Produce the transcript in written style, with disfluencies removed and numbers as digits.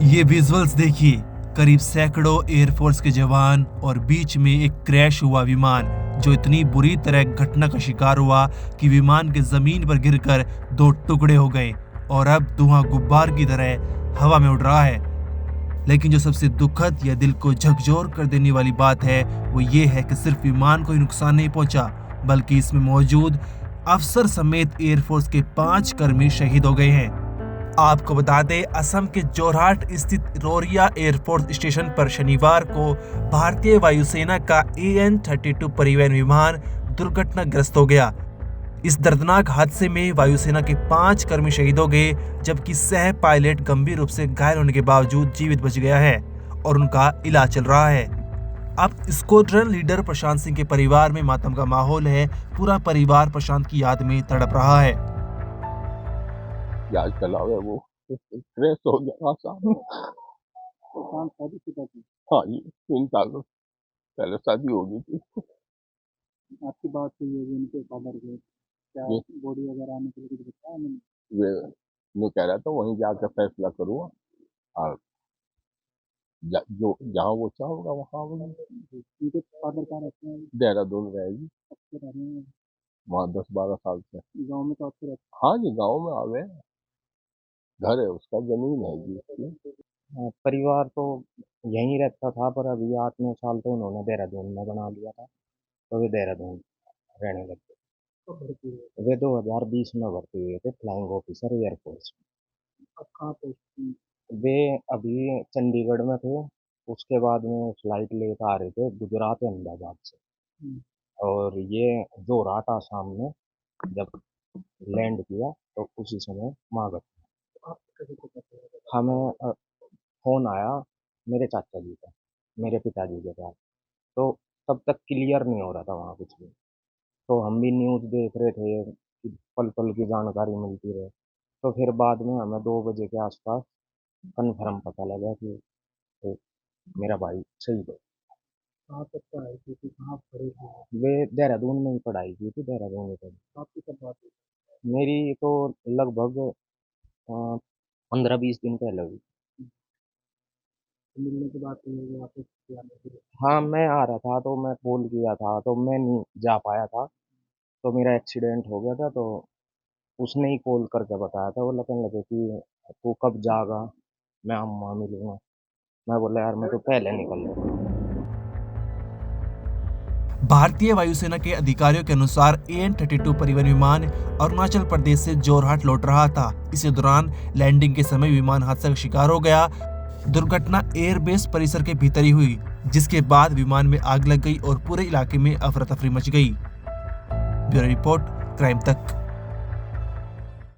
ये विजुअल्स देखिए, करीब सैकड़ों एयरफोर्स के जवान और बीच में एक क्रैश हुआ विमान जो इतनी बुरी तरह घटना का शिकार हुआ कि विमान के जमीन पर गिरकर दो टुकड़े हो गए और अब धुआं गुब्बार की तरह हवा में उड़ रहा है। लेकिन जो सबसे दुखद या दिल को झकझोर कर देने वाली बात है वो ये है कि सिर्फ विमान को ही नुकसान नहीं पहुंचा, बल्कि इसमें मौजूद अफसर समेत एयरफोर्स के 5 कर्मी शहीद हो गए हैं। आपको बता दें, असम के जोरहाट स्थित रोरिया एयरफोर्स स्टेशन पर शनिवार को भारतीय वायुसेना का AN-32 परिवहन विमान दुर्घटनाग्रस्त हो गया। इस दर्दनाक हादसे में वायुसेना के 5 कर्मी शहीद हो गए, जबकि सह पायलट गंभीर रूप से घायल होने के बावजूद जीवित बच गया है और उनका इलाज चल रहा है। अब स्क्वाड्रन लीडर प्रशांत सिंह के परिवार में मातम का माहौल है। पूरा परिवार प्रशांत की याद में तड़प रहा है। जहाज चला हुआ वो क्रैश हो गया आसाम। हाँ जी, 3 साल पहले शादी हो गई थी। आपकी बात हुई है उनके फादर के, क्या जी। बॉडी वगैरह आने के लिए कुछ बताया मैंने? वे मैं कह रहा था वहीं जाकर फैसला करूँगा और जो जहाँ वो चाहोगा वहाँ उनके फादर कहाँ रहते हैं? देहरादून रहेगी। अच्छे रह रहे हैं वहाँ 10-12 साल से। गाँव में, तो अच्छे रहते हाँ जी, गाँव में आवे, घर है उसका, जमीन है जी उसकी। हाँ, परिवार तो यहीं रहता था, पर अभी 8-9 साल तो उन्होंने देहरादून में बना लिया था, तो वे देहरादून रहने लग गए। तो भर्ती हुए। वे 2020 में भर्ती हुए थे फ्लाइंग ऑफिसर एयरफोर्स अब कहाँ पे? में। वे अभी चंडीगढ़ में थे, उसके बाद में फ्लाइट लेकर आ रहे थे गुजरात अहमदाबाद से, और ये जोरहाट आसाम में जब लैंड किया तो उसी समय माँ घटना। आप कैसे को पता है? हमें फोन आया मेरे चाचा जी का, मेरे पिताजी के पास, तो तब तक क्लियर नहीं हो रहा था वहाँ कुछ भी। तो हम भी न्यूज़ देख रहे थे कि पल पल की जानकारी मिलती रहे। तो फिर बाद में हमें 2 बजे के आसपास कन्फर्म पता लगा कि ए, मेरा भाई शहीद हो। कहाँ तक पढ़ाई की थी, कहाँ पढ़े थे? वे देहरादून में ही पढ़ाई की थी, देहरादून में पढ़ी। आपकी कब बात हुई? मेरी तो लगभग 15-20 दिन पहले हुई। मिलने के बाद हुई है वापस आने के लिए? हाँ, मैं आ रहा था तो मैं कॉल किया था, तो मैं नहीं जा पाया था, तो मेरा एक्सीडेंट हो गया था। तो उसने ही कॉल करके बताया था, वो कहने लगे कि तू कब जाएगा, मैं वहाँ मिलूंगा। मैं बोला यार मैं तो पहले निकल रहा हूँ। भारतीय वायुसेना के अधिकारियों के अनुसार AN-32 परिवहन विमान अरुणाचल प्रदेश से जोरहाट लौट रहा था। इसी दौरान लैंडिंग के समय विमान हादसे का शिकार हो गया। दुर्घटना एयरबेस परिसर के भीतर ही हुई, जिसके बाद विमान में आग लग गई और पूरे इलाके में अफरा तफरी मच गई। ब्यूरो रिपोर्ट, क्राइम तक।